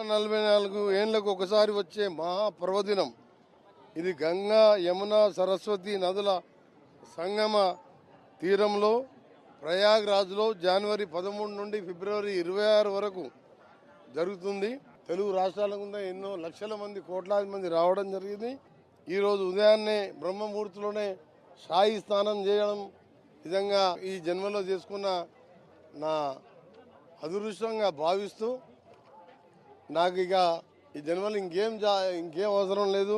144 ఏండ్లకు ఒకసారి వచ్చే మహాపర్వదినం. ఇది గంగా, యమున, సరస్వతి నదుల సంగమ తీరంలో ప్రయాగ్రాజ్లో జనవరి 13 నుండి ఫిబ్రవరి 26 వరకు జరుగుతుంది. తెలుగు రాష్ట్రాల గుండా ఎన్నో లక్షల మంది, కోట్లాది మంది రావడం జరిగింది. ఈరోజు ఉదయాన్నే బ్రహ్మముహూర్తంలోనే సాయి స్నానం చేయడం విధంగా ఈ జన్మలో చేసుకున్న నా అదృష్టంగా భావిస్తూ నాకు ఇక ఈ జన్మలో ఇంకేం అవసరం లేదు.